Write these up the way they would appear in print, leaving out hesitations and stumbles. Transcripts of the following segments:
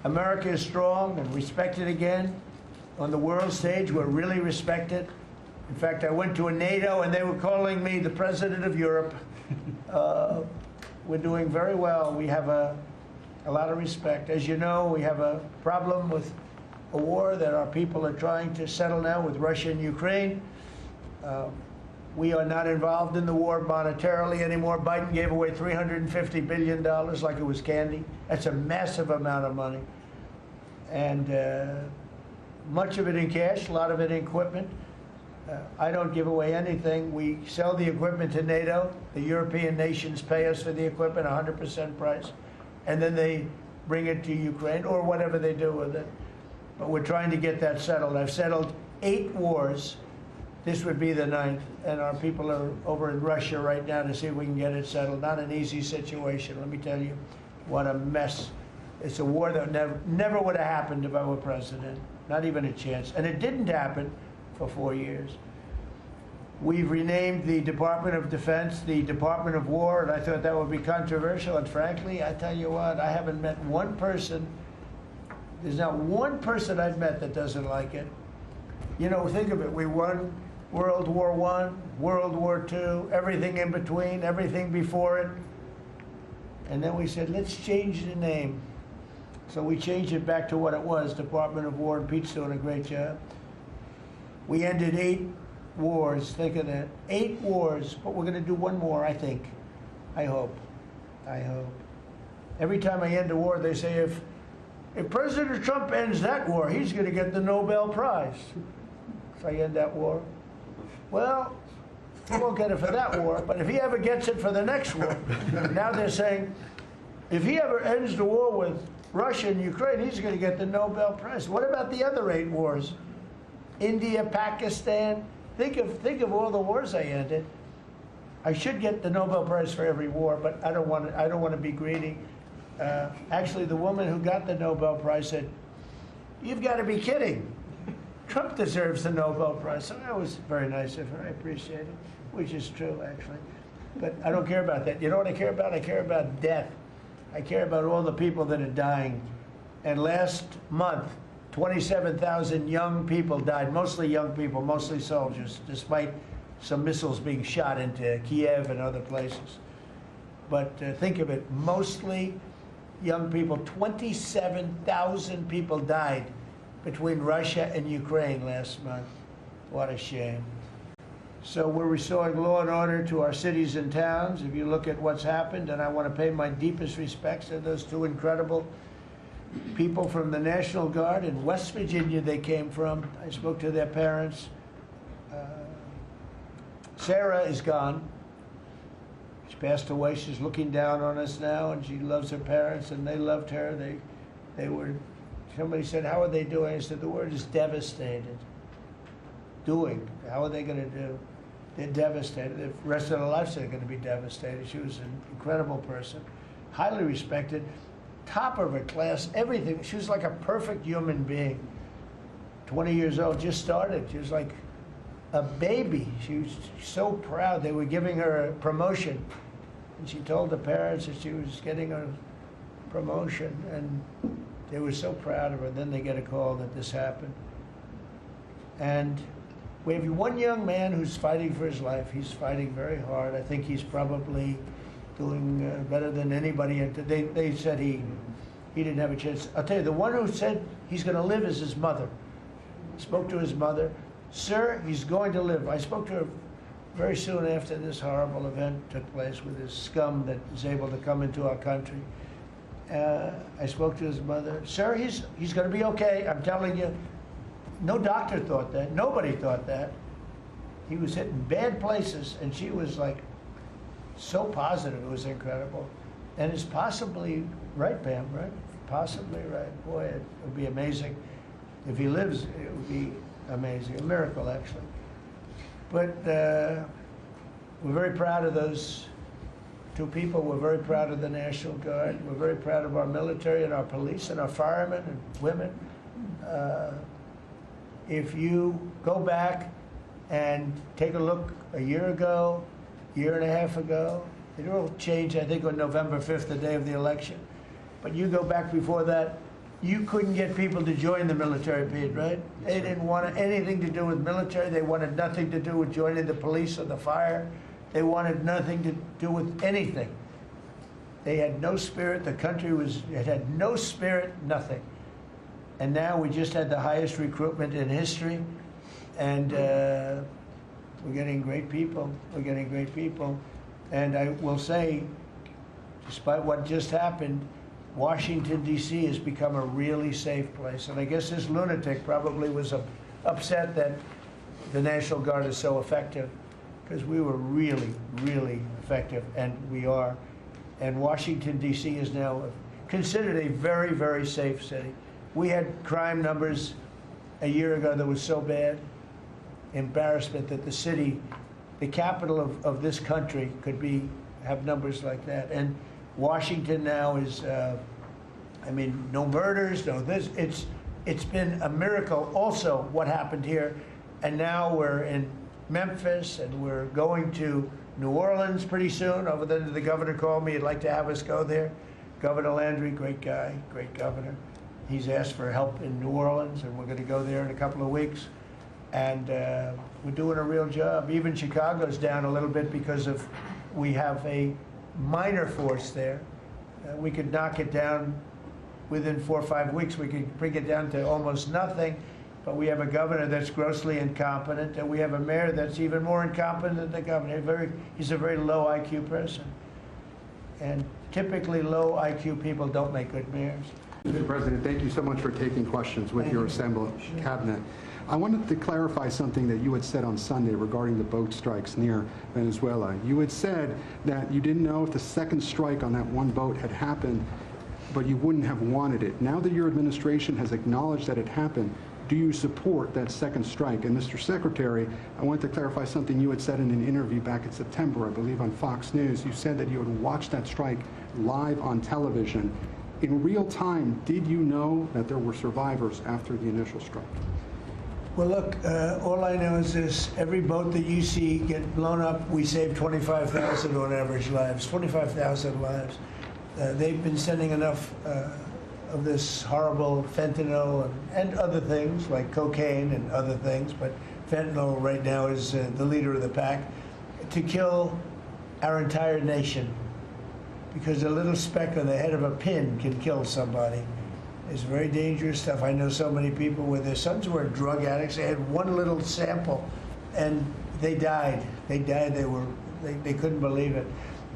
America is strong and respected again. On the world stage, we're really respected. In fact, I went to a NATO and they were calling me the President of Europe. We're doing very well. We have a lot of respect. As you know, we have a problem with a war that our people are trying to settle now with Russia and Ukraine. We are not involved in the war monetarily anymore. Biden gave away $350 billion like it was candy. That's a massive amount of money. And much of it in cash, a lot of it in equipment. I don't give away anything. We sell the equipment to NATO. The European nations pay us for the equipment, 100% price. And then they bring it to Ukraine or whatever they do with it. But we're trying to get that settled. I've settled 8 wars. This would be the 9th. And our people are over in Russia right now to see if we can get it settled. Not an easy situation. Let me tell you what a mess. It's a war that never would have happened if I were president. Not even a chance. And it didn't happen for 4 years. We've renamed the Department of Defense the Department of War, and I thought that would be controversial. And frankly, I tell you what, I haven't met one person, there's not one person I've met that doesn't like it. You know, think of it, we won World War I, World War II, everything in between, everything before it. And then we said, let's change the name. So we changed it back to what it was, Department of War, and Pete's doing a great job. We ended 8 wars, think of that. 8 wars, but we're going to do one more, I think. I hope. I hope. Every time I end a war, they say, if President Trump ends that war, he's going to get the Nobel Prize. So I end that war. Well, he won't get it for that war, but if he ever gets it for the next war, now they're saying, if he ever ends the war with Russia and Ukraine, he's going to get the Nobel Prize. What about the other 8 wars? India, Pakistan. Think of all the wars I ended. I should get the Nobel Prize for every war, but I don't want to be greedy. Actually, the woman who got the Nobel Prize said, "You've got to be kidding. Trump deserves the Nobel Prize." So that was very nice of her. I appreciate it, which is true, actually. But I don't care about that. You know what I care about? I care about death. I care about all the people that are dying. And last month, 27,000 young people died, mostly young people, mostly soldiers, despite some missiles being shot into Kiev and other places. But think of it, mostly young people. 27,000 people died between Russia and Ukraine last month. What a shame. So we're restoring law and order to our cities and towns. If you look at what's happened, and I want to pay my deepest respects to those 2 incredible people from the National Guard in West Virginia they came from. I spoke to their parents. Sarah is gone. She passed away. She's looking down on us now, and she loves her parents, and they loved her. They were, somebody said, how are they doing? I said, the word is devastated. Doing. How are they going to do? They're devastated. The rest of their lives they're going to be devastated. She was an incredible person, highly respected, top of her class, everything. She was like a perfect human being. 20 years old, just started. She was like a baby. She was so proud. They were giving her a promotion. And she told the parents that she was getting a promotion. And they were so proud of her. Then they get a call that this happened. And we have one young man who's fighting for his life. He's fighting very hard. I think he's probably doing better than anybody. They said he didn't have a chance. I'll tell you, the one who said he's going to live is his mother. I spoke to his mother. Sir, he's going to live. I spoke to her very soon after this horrible event took place with this scum that is able to come into our country. I spoke to his mother. Sir, he's going to be okay. I'm telling you. No doctor thought that. Nobody thought that. He was hitting bad places, and she was like so positive. It was incredible. And it's possibly right, Pam, right? Possibly right. Boy, it would be amazing. If he lives, it would be amazing. A miracle, actually. But we're very proud of those 2 people. We're very proud of the National Guard. We're very proud of our military and our police and our firemen and women. If you go back and take a look a year ago, year and a half ago, it all changed, I think, on November 5th, the day of the election. But you go back before that, you couldn't get people to join the military, Pete, right? They didn't want anything to do with military. They wanted nothing to do with joining the police or the fire. They wanted nothing to do with anything. They had no spirit. The country it had no spirit, nothing. And now we just had the highest recruitment in history, and we're getting great people. We're getting great people. And I will say, despite what just happened, Washington, D.C. has become a really safe place. And I guess this lunatic probably was upset that the National Guard is so effective, because we were really, really effective, and we are. And Washington, D.C. is now considered a very, very safe city. We had crime numbers a year ago that was so bad, embarrassment, that the city, the capital of this country, could have numbers like that. And Washington now is, I mean, no murders, no this. It's been a miracle also what happened here. And now we're in Memphis, and we're going to New Orleans pretty soon. Over there, the governor called me. He'd like to have us go there. Governor Landry, great guy, great governor. He's asked for help in New Orleans, and we're going to go there in a couple of weeks. And we're doing a real job. Even Chicago's down a little bit because we have a minor force there. We could knock it down within 4 or 5 weeks. We could bring it down to almost nothing. But we have a governor that's grossly incompetent, and we have a mayor that's even more incompetent than the governor. He's a very low IQ person. And typically low IQ people don't make good mayors. Mr. President, thank you so much for taking questions with your assembled cabinet. I wanted to clarify something that you had said on Sunday regarding the boat strikes near Venezuela. You had said that you didn't know if the second strike on that one boat had happened, but you wouldn't have wanted it. Now that your administration has acknowledged that it happened, do you support that second strike? And Mr. Secretary, I want to clarify something you had said in an interview back in September, I believe on Fox News. You said that you had watched that strike live on television. In real time, did you know that there were survivors after the initial strike? Well, look, all I know is this. Every boat that you see get blown up, we save 25,000 on average lives, 25,000 lives. They've been sending enough of this horrible fentanyl and other things like cocaine and other things, but fentanyl right now is the leader of the pack, to kill our entire nation, because a little speck on the head of a pin can kill somebody. It's very dangerous stuff. I know so many people where their sons were drug addicts. They had one little sample, and they died. They died. They couldn't believe it.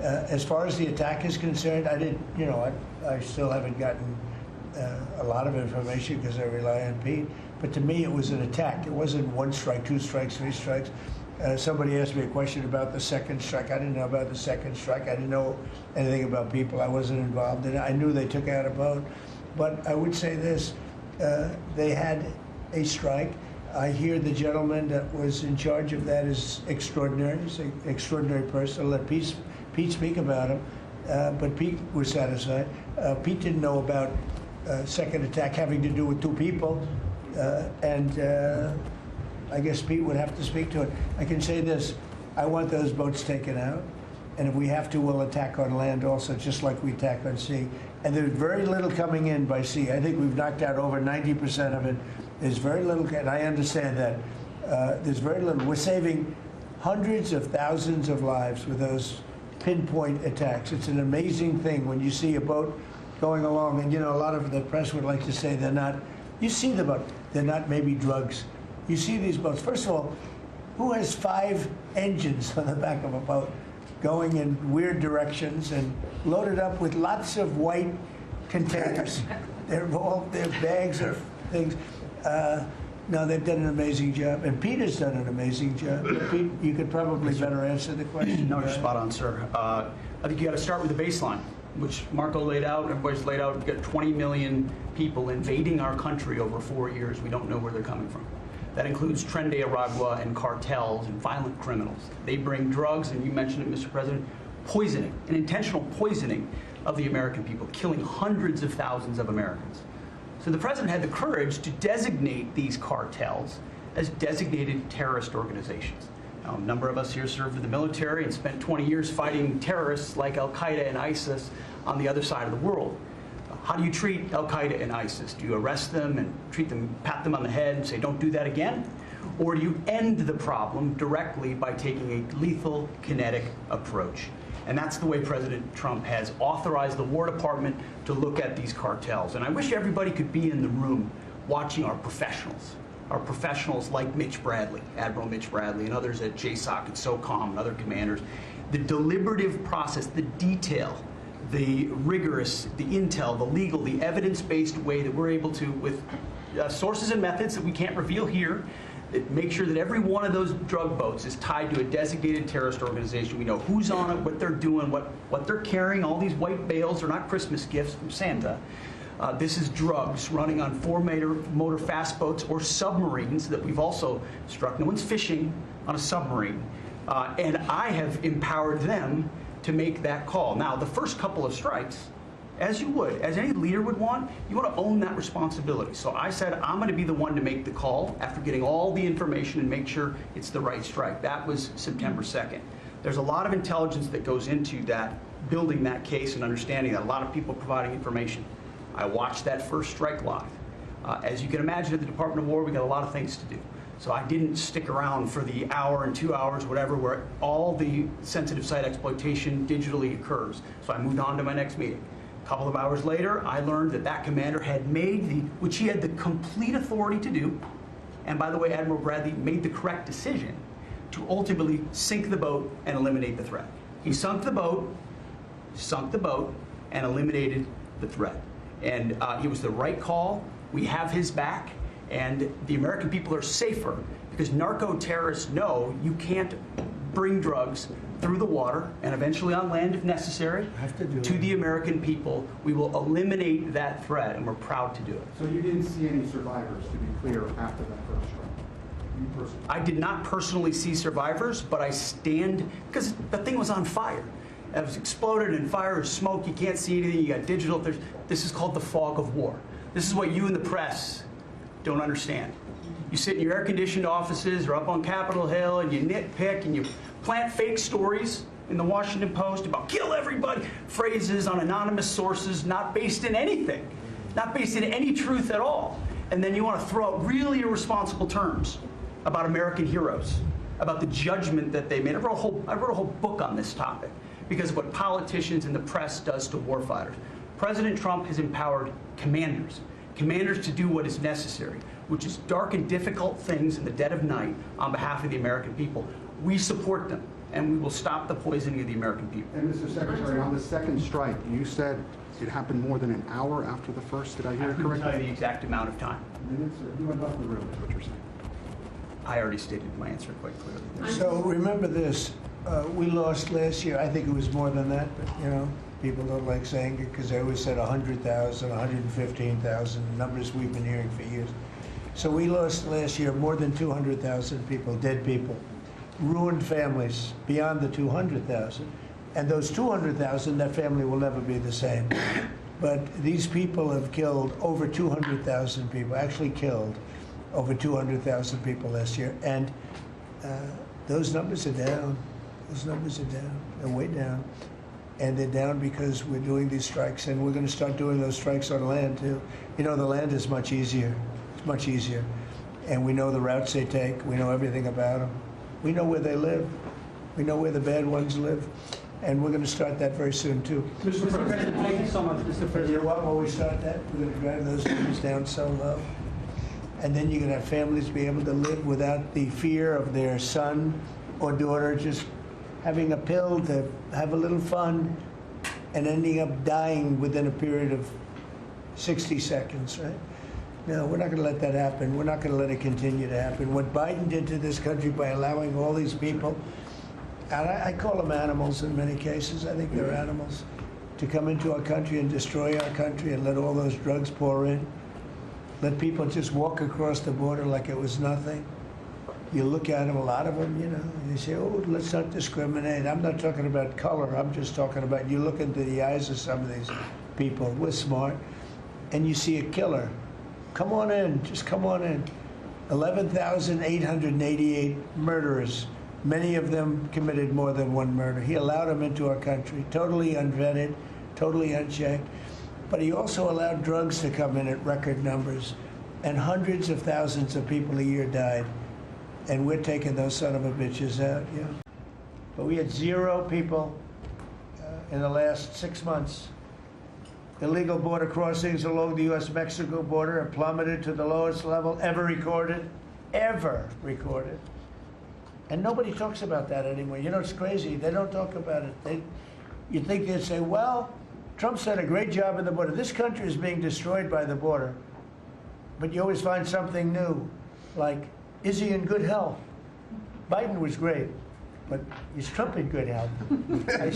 As far as the attack is concerned, I still haven't gotten a lot of information because I rely on Pete. But to me, it was an attack. It wasn't one strike, two strikes, three strikes. Somebody asked me a question about the second strike. I didn't know about the second strike. I didn't know anything about people. I wasn't involved in it. I knew they took out a boat. But I would say this, they had a strike. I hear the gentleman that was in charge of that is extraordinary. He's an extraordinary person. I'll let Pete speak about him. But Pete was satisfied. Pete didn't know about second attack having to do with two people. I guess Pete would have to speak to it. I can say this, I want those boats taken out. And if we have to, we'll attack on land also, just like we attack on sea. And there's very little coming in by sea. I think we've knocked out over 90% of it. There's very little, and I understand that. There's very little. We're saving hundreds of thousands of lives with those pinpoint attacks. It's an amazing thing when you see a boat going along, and a lot of the press would like to say they're not, you see the boat, they're not maybe drugs. You see these boats. First of all, who has 5 engines on the back of a boat going in weird directions and loaded up with lots of white containers? They're bags of things. No, they've done an amazing job, and Peter's done an amazing job. Pete, you could probably better answer the question. No, you're spot on, sir. I think you got to start with the baseline, which Marco laid out, everybody's laid out. We've got 20 million people invading our country over 4 years. We don't know where they're coming from. That includes Tren de Aragua and cartels and violent criminals. They bring drugs, and you mentioned it, Mr. President, poisoning, an intentional poisoning of the American people, killing hundreds of thousands of Americans. So the president had the courage to designate these cartels as designated terrorist organizations. Now, a number of us here served in the military and spent 20 years fighting terrorists like Al-Qaeda and ISIS on the other side of the world. How do you treat Al-Qaeda and ISIS? Do you arrest them and treat them, pat them on the head and say, don't do that again? Or do you end the problem directly by taking a lethal, kinetic approach? And that's the way President Trump has authorized the War Department to look at these cartels. And I wish everybody could be in the room watching our professionals like Mitch Bradley, Admiral Mitch Bradley, and others at JSOC and SOCOM and other commanders. The deliberative process, the detail, the rigorous, the intel, the legal, the evidence-based way that we're able to, with sources and methods that we can't reveal here, that make sure that every one of those drug boats is tied to a designated terrorist organization. We know who's on it, what they're doing, what they're carrying. All these white bales are not Christmas gifts from Santa. This is drugs running on 4-motor fast boats or submarines that we've also struck. No one's fishing on a submarine. And I have empowered them to make that call. Now, the first couple of strikes, as you would, as any leader would want, you want to own that responsibility. So I said, I'm going to be the one to make the call after getting all the information and make sure it's the right strike. That was September 2nd. There's a lot of intelligence that goes into that, building that case and understanding that, a lot of people providing information. I watched that first strike live. As you can imagine, at the Department of War, we got a lot of things to do. So I didn't stick around for the hour and 2 hours, whatever, where all the sensitive site exploitation digitally occurs. So I moved on to my next meeting. A couple of hours later, I learned that that commander had made which he had the complete authority to do, and by the way, Admiral Bradley made the correct decision to ultimately sink the boat and eliminate the threat. He sunk the boat, and eliminated the threat. And it was the right call. We have his back. And the American people are safer because narco-terrorists know you can't bring drugs through the water and eventually on land if necessary to the American people. We will eliminate that threat, and we're proud to do it. So you didn't see any survivors, to be clear, after that first strike? You personally? I did not personally see survivors, but I stand, because the thing was on fire. It was exploded and fire or smoke. You can't see anything. You got digital. This is called the fog of war. This is what you in the press don't understand. You sit in your air-conditioned offices or up on Capitol Hill and you nitpick and you plant fake stories in the Washington Post about kill everybody, phrases on anonymous sources not based in anything, not based in any truth at all. And then you want to throw out really irresponsible terms about American heroes, about the judgment that they made. I wrote a whole book on this topic because of what politicians and the press does to warfighters. President Trump has empowered commanders to do what is necessary, which is dark and difficult things in the dead of night on behalf of the American people. We support them, and we will stop the poisoning of the American people. And Mr. Secretary, on the second strike, you said it happened more than an hour after the first. Did I hear it correctly? I couldn't tell you the exact amount of time. Minutes, or you went off the room, is what you're saying. I already stated my answer quite clearly. So remember this, we lost last year, I think it was more than that, but you know, people don't like saying it because they always said 100,000, 115,000, numbers we've been hearing for years. So we lost last year more than 200,000 people, dead people, ruined families beyond the 200,000. And those 200,000, that family will never be the same. But these people have killed over 200,000 people, actually killed over 200,000 people last year. And those numbers are down. Those numbers are down. They're way down. And they're down because we're doing these strikes, and we're going to start doing those strikes on land too. You know, the land is much easier. It's much easier. And we know the routes they take. We know everything about them. We know where they live. We know where the bad ones live. And we're going to start that very soon too. Mr. President, thank you so much, Mr. President. You know what, when we start that, we're going to drive those numbers down so low. And then you're going to have families be able to live without the fear of their son or daughter just having a pill to have a little fun and ending up dying within a period of 60 seconds, right? No, we're not going to let that happen. We're not going to let it continue to happen. What Biden did to this country by allowing all these people, and I call them animals in many cases, I think they're animals, to come into our country and destroy our country and let all those drugs pour in. Let people just walk across the border like it was nothing. You look at them, a lot of them, you know, you say, oh, let's not discriminate. I'm not talking about color. I'm just talking about, you look into the eyes of some of these people. We're smart. And you see a killer. Come on in. Just come on in. 11,888 murderers. Many of them committed more than one murder. He allowed them into our country, totally unvetted, totally unchecked. But he also allowed drugs to come in at record numbers, and hundreds of thousands of people a year died. And we're taking those son of a bitches out, yeah. But we had 0 people in the last 6 months. Illegal border crossings along the U.S.-Mexico border have plummeted to the lowest level ever recorded. Ever recorded. And nobody talks about that anymore. You know, it's crazy. They don't talk about it. You'd think they'd say, well, Trump's done a great job in the border. This country is being destroyed by the border. But you always find something new, like, is he in good health? Biden was great, but is Trump in good health? I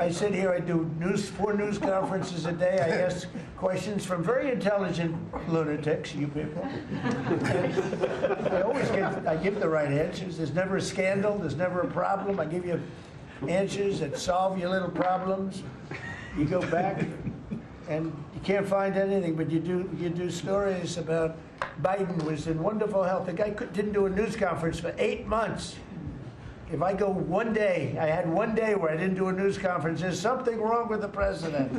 sit here, I do 4 news conferences a day. I ask questions from very intelligent lunatics, you people. And I give the right answers. There's never a scandal, there's never a problem. I give you answers that solve your little problems. You go back and you can't find anything, but you do stories about Biden was in wonderful health. The guy didn't do a news conference for 8 months. If I go one day, I had one day where I didn't do a news conference, there's something wrong with the president.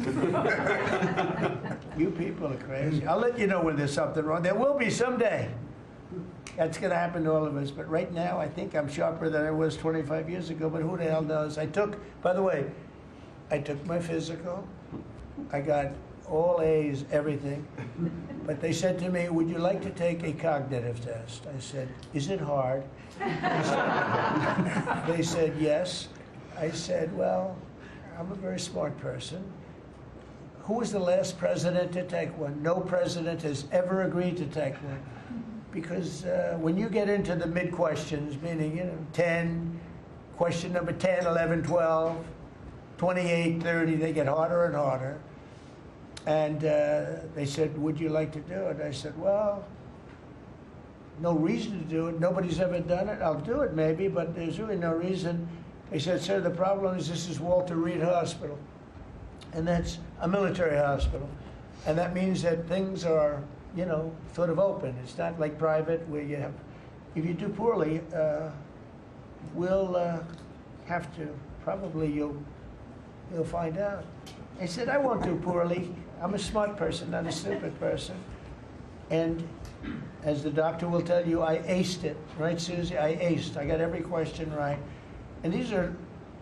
You people are crazy. I'll let you know when there's something wrong. There will be someday. That's going to happen to all of us. But right now, I think I'm sharper than I was 25 years ago, but who the hell knows? By the way, I took my physical. I got all A's, everything. But they said to me, would you like to take a cognitive test? I said, is it hard? They said, yes. I said, well, I'm a very smart person. Who was the last president to take one? No president has ever agreed to take one. Because when you get into the mid-questions, meaning, 10, question number 10, 11, 12, 28, 30, they get harder and harder. And they said, would you like to do it? I said, well, no reason to do it. Nobody's ever done it. I'll do it maybe, but there's really no reason. They said, sir, the problem is this is Walter Reed Hospital. And that's a military hospital. And that means that things are, sort of open. It's not like private where you have, if you do poorly, we'll have to, probably you'll find out. I said, I won't do poorly. I'm a smart person, not a stupid person. And as the doctor will tell you, I aced it. Right, Susie? I aced. I got every question right. And these are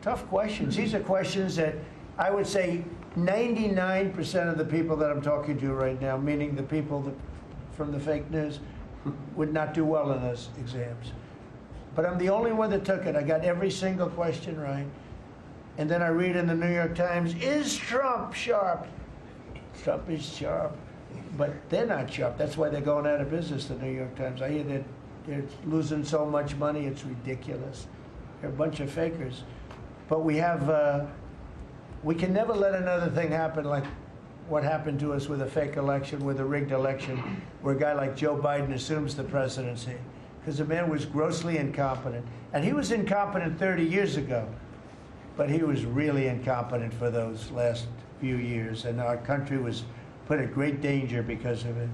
tough questions. These are questions that I would say 99% of the people that I'm talking to right now, meaning the people from the fake news, would not do well in those exams. But I'm the only one that took it. I got every single question right. And then I read in the New York Times, is Trump sharp? Trump is sharp. But they're not sharp. That's why they're going out of business, the New York Times. I hear that they're losing so much money, it's ridiculous. They're a bunch of fakers. But we can never let another thing happen like what happened to us with a fake election, with a rigged election, where a guy like Joe Biden assumes the presidency. Because the man was grossly incompetent. And he was incompetent 30 years ago. But he was really incompetent for those last few years, and our country was put at great danger because of it.